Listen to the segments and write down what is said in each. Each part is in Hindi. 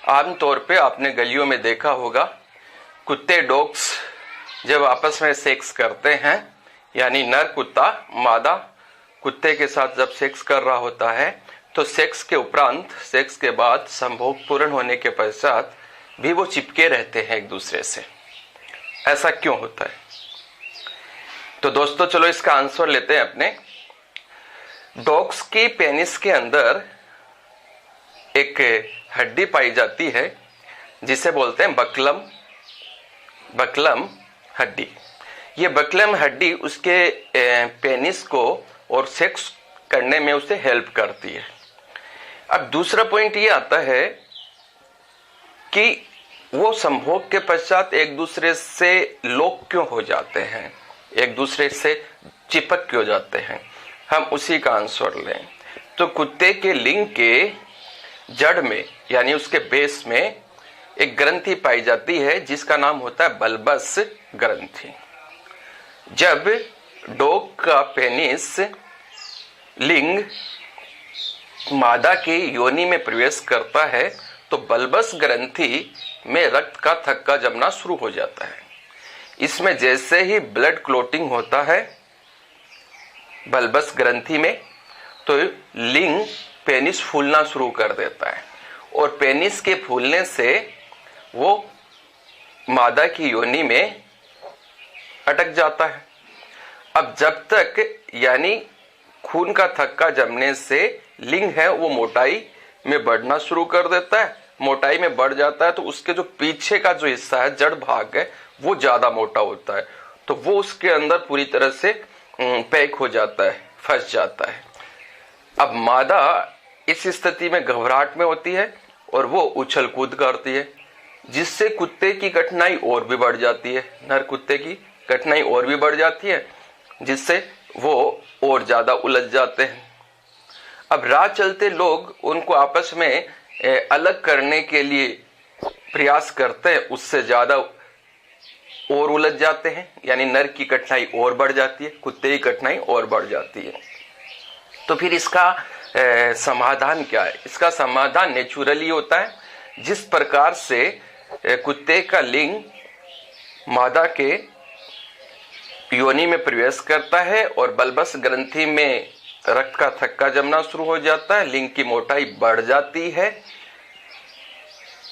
आमतौर पे आपने गलियों में देखा होगा, कुत्ते डॉग्स जब आपस में सेक्स करते हैं, यानी नर कुत्ता मादा कुत्ते के साथ जब सेक्स कर रहा होता है, तो सेक्स के उपरांत, सेक्स के बाद, संभोग पूर्ण होने के पश्चात भी वो चिपके रहते हैं एक दूसरे से। ऐसा क्यों होता है? तो दोस्तों चलो इसका आंसर लेते हैं अपने। डॉग्स की पेनिस के अंदर एक हड्डी पाई जाती है जिसे बोलते हैं बकलम हड्डी। ये बकलम हड्डी उसके पेनिस को और सेक्स करने में उसे हेल्प करती है। अब दूसरा पॉइंट ये आता है कि वो संभोग के पश्चात एक दूसरे से लोक क्यों हो जाते हैं, एक दूसरे से चिपक क्यों जाते हैं। हम उसी का आंसर लें तो कुत्ते के लिंग के जड़ में, यानी उसके बेस में एक ग्रंथि पाई जाती है जिसका नाम होता है बल्बस ग्रंथि। जब डॉग का पेनिस लिंग मादा की योनि में प्रवेश करता है तो बल्बस ग्रंथि में रक्त का थक्का जमना शुरू हो जाता है। इसमें जैसे ही ब्लड क्लोटिंग होता है बल्बस ग्रंथि में, तो लिंग पेनिस फूलना शुरू कर देता है और पेनिस के फूलने से वो मादा की योनि में अटक जाता है। अब जब तक, यानी खून का थक्का जमने से लिंग है वो मोटाई में बढ़ना शुरू कर देता है। मोटाई में बढ़ जाता है तो उसके जो पीछे का जो हिस्सा है, जड़ भाग है, वो ज्यादा मोटा होता है, तो वो उसके अंदर पूरी तरह से पैक हो जाता है, फंस जाता है। अब मादा इस स्थिति में घबराहट में होती है और वो उछल कूद करती है, जिससे कुत्ते की कठिनाई और भी बढ़ जाती है, नर कुत्ते की कठिनाई और भी बढ़ जाती है, जिससे वो और ज्यादा उलझ जाते हैं। अब राह चलते लोग उनको आपस में अलग करने के लिए प्रयास करते हैं, उससे ज्यादा और उलझ जाते हैं, यानी नर की कठिनाई और बढ़ जाती है, कुत्ते की कठिनाई और बढ़ जाती है। तो फिर इसका समाधान क्या है? इसका समाधान नेचुरली होता है। जिस प्रकार से कुत्ते का लिंग मादा के योनि में प्रवेश करता है और बल्बस ग्रंथि में रक्त का थक्का जमना शुरू हो जाता है, लिंग की मोटाई बढ़ जाती है,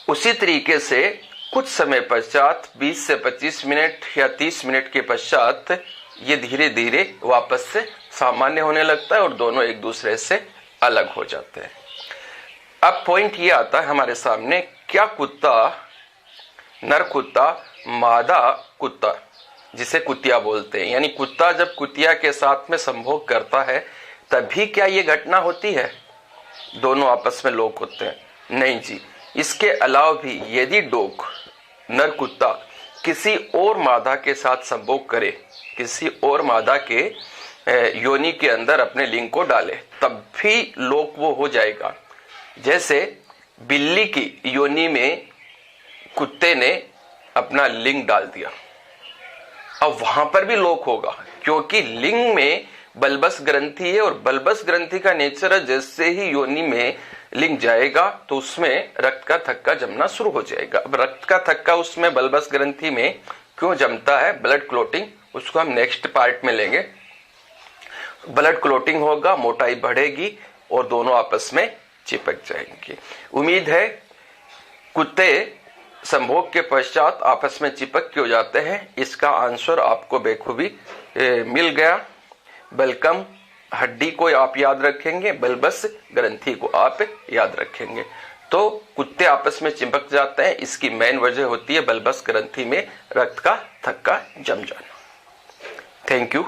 उसी तरीके से कुछ समय पश्चात 20 से 25 मिनट या 30 मिनट के पश्चात ये धीरे धीरे वापस से सामान्य होने लगता है और दोनों एक दूसरे से अलग हो जाते हैं। अब पॉइंट ये आता है हमारे सामने, क्या कुत्ता, नर कुत्ता मादा कुत्ता जिसे कुतिया बोलते हैं, यानी कुत्ता जब कुतिया के साथ में संभोग करता है तभी क्या ये घटना होती है, दोनों आपस में लोक होते हैं? नहीं जी। इसके अलावा भी यदि डॉग, नर कुत्ता किसी और मादा के साथ संभोग करे, किसी और मादा के योनि के अंदर अपने लिंग को डाले, तब भी लोक वो हो जाएगा। जैसे बिल्ली की योनि में कुत्ते ने अपना लिंग डाल दिया, अब वहां पर भी लोक होगा, क्योंकि लिंग में बल्बस ग्रंथि है और बल्बस ग्रंथि का नेचर है, जैसे ही योनि में लिंग जाएगा तो उसमें रक्त का थक्का जमना शुरू हो जाएगा। अब रक्त का थक्का उसमें बल्बस ग्रंथि में क्यों जमता है, ब्लड क्लोटिंग, उसको हम नेक्स्ट पार्ट में लेंगे। ब्लड क्लोटिंग होगा, मोटाई बढ़ेगी और दोनों आपस में चिपक जाएंगे। उम्मीद है कुत्ते संभोग के पश्चात आपस में चिपक क्यों जाते हैं, इसका आंसर आपको बेखूबी मिल गया। बलकम हड्डी को आप याद रखेंगे, बल्बस ग्रंथि को आप याद रखेंगे। तो कुत्ते आपस में चिपक जाते हैं, इसकी मेन वजह होती है बल्बस ग्रंथि में रक्त का थक्का जम जाना। Thank you.